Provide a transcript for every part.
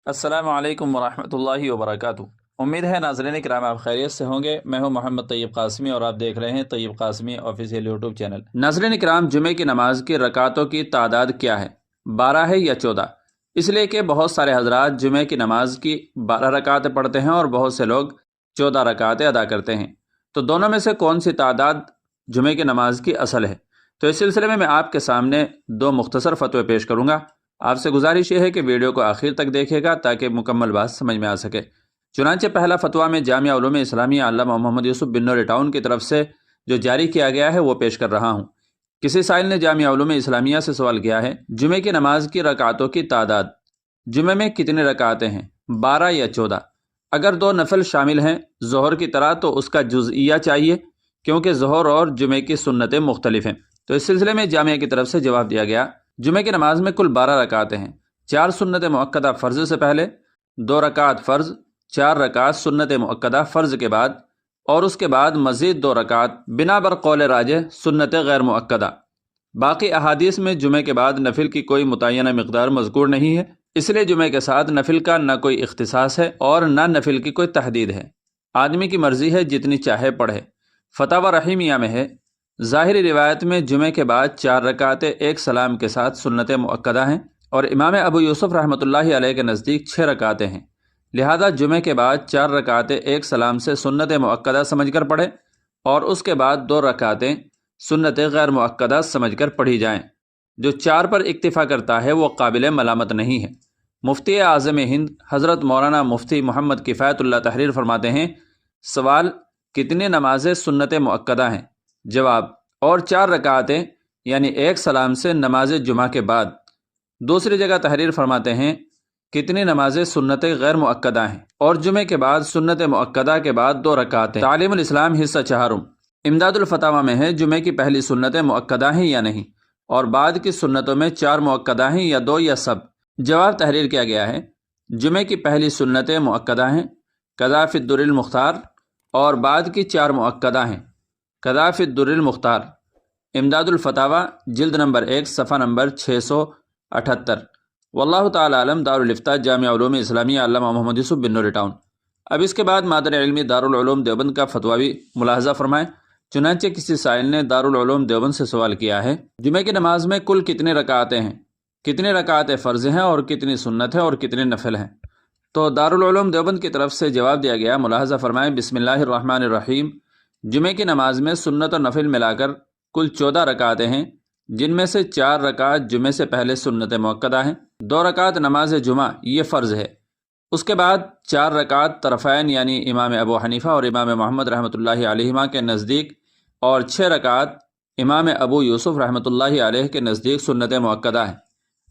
السلام علیکم ورحمۃ اللہ وبرکاتہ۔ امید ہے ناظرین کرام آپ خیریت سے ہوں گے۔ میں ہوں محمد طیب قاسمی اور آپ دیکھ رہے ہیں طیب قاسمی آفیشیل یوٹیوب چینل۔ ناظرین کرام، جمعے کی نماز کی رکعتوں کی تعداد کیا ہے؟ 12 ہے یا 14؟ اس لیے کہ بہت سارے حضرات جمعے کی نماز کی 12 رکعتیں پڑھتے ہیں اور بہت سے لوگ 14 رکعتیں ادا کرتے ہیں، تو دونوں میں سے کون سی تعداد جمعے کی نماز کی اصل ہے؟ تو اس سلسلے میں آپ کے سامنے دو مختصر فتوے پیش کروں گا۔ آپ سے گزارش یہ ہے کہ ویڈیو کو آخر تک دیکھے گا تاکہ مکمل بات سمجھ میں آ سکے۔ چنانچہ پہلا فتویٰ میں جامعہ علوم اسلامیہ علامہ محمد یوسف بن نور ٹاؤن کی طرف سے جو جاری کیا گیا ہے وہ پیش کر رہا ہوں۔ کسی سائل نے جامعہ علوم اسلامیہ سے سوال کیا ہے، جمعے کی نماز کی رکعتوں کی تعداد جمعے میں کتنے رکعتیں ہیں، 12 یا 14؟ اگر دو نفل شامل ہیں ظہر کی طرح تو اس کا جزئیہ چاہیے، کیونکہ ظہر اور جمعے کی سنتیں مختلف ہیں۔ تو اس سلسلے میں جامعہ کی طرف سے جواب دیا گیا، جمعے کی نماز میں کل 12 رکعتیں ہیں، 4 سنت مؤکدہ فرض سے پہلے، 2 رکعت فرض، 4 رکعت سنت مؤکدہ فرض کے بعد، اور اس کے بعد مزید 2 رکعت بنا بر قول راجح سنت غیر مؤکدہ۔ باقی احادیث میں جمعے کے بعد نفل کی کوئی متعینہ مقدار مذکور نہیں ہے، اس لیے جمعے کے ساتھ نفل کا نہ کوئی اختصاص ہے اور نہ نفل کی کوئی تحدید ہے۔ آدمی کی مرضی ہے جتنی چاہے پڑھے۔ فتاوی رحیمیہ میں ہے، ظاہری روایت میں جمعے کے بعد 4 رکعتیں ایک سلام کے ساتھ سنت مؤکدہ ہیں، اور امام ابو یوسف رحمۃ اللہ علیہ کے نزدیک 6 رکعتیں ہیں، لہذا جمعے کے بعد 4 رکعتیں ایک سلام سے سنت مؤکدہ سمجھ کر پڑھیں اور اس کے بعد 2 رکعتیں سنت غیر مؤکدہ سمجھ کر پڑھی جائیں۔ جو 4 پر اکتفا کرتا ہے وہ قابل ملامت نہیں ہے۔ مفتی اعظم ہند حضرت مولانا مفتی محمد کفایت اللہ تحریر فرماتے ہیں، سوال کتنی نمازیں سنت مؤکدہ ہیں؟ جواب، اور 4 رکعتیں یعنی ایک سلام سے نماز جمعہ کے بعد۔ دوسری جگہ تحریر فرماتے ہیں، کتنی نمازیں سنت غیر مؤکدہ ہیں؟ اور جمعے کے بعد سنت مؤکدہ کے بعد 2 رکعتیں۔ تعلیم الاسلام حصہ 4 امداد الفتاوی میں ہے، جمعے کی پہلی سنتیں مؤکدہ ہیں یا نہیں، اور بعد کی سنتوں میں 4 مؤکدہ ہیں یا 2 یا سب؟ جواب تحریر کیا گیا ہے، جمعے کی پہلی سنتیں مؤکدہ ہیں، قضا فی الدر المختار، اور بعد کی 4 مؤکدہ ہیں، قضا فی الدر المختار۔ امداد الفتاوی جلد نمبر 1 صفحہ نمبر 678۔ واللہ تعالی عالم۔ دارالفتاء جامعہ علوم اسلامیہ علامہ محمد یوسف بن نور ٹاؤن۔ اب اس کے بعد مادر علمی دارالعلوم دیوبند کا فتویٰ بھی ملاحظہ فرمائیں۔ چنانچہ کسی سائل نے دارالعلوم دیوبند سے سوال کیا ہے، جمعے کی نماز میں کل کتنے رکعتیں ہیں، کتنی رکعتیں فرض ہیں اور کتنی سنت ہیں اور کتنے نفل ہیں؟ تو دارالعلوم دیوبند کی طرف سے جواب دیا گیا، ملاحظہ فرمائیں، بسم اللہ الرحمن الرحیم۔ جمعے کی نماز میں سنت اور نفل ملا کر کل 14 رکعتیں ہیں، جن میں سے 4 رکعت جمعے سے پہلے سنت مؤکدہ ہیں، 2 رکعت نماز جمعہ یہ فرض ہے، اس کے بعد 4 رکعت طرفین یعنی امام ابو حنیفہ اور امام محمد رحمۃ اللہ علیہما کے نزدیک، اور 6 رکعت امام ابو یوسف رحمۃ اللہ علیہ کے نزدیک سنت مؤکدہ ہیں،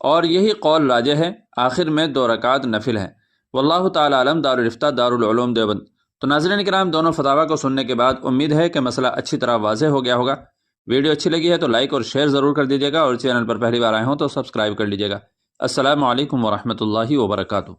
اور یہی قول راجح ہے، آخر میں 2 رکعت نفل ہیں۔ واللہ تعالی عالم۔ دارالفتاء دارالعلوم دیوبند۔ تو ناظرین کرام، دونوں فتاویٰ کو سننے کے بعد امید ہے کہ مسئلہ اچھی طرح واضح ہو گیا ہوگا۔ ویڈیو اچھی لگی ہے تو لائک اور شیئر ضرور کر دیجیے گا، اور چینل پر پہلی بار آئے ہوں تو سبسکرائب کر لیجیے گا۔ السلام علیکم ورحمۃ اللہ وبرکاتہ۔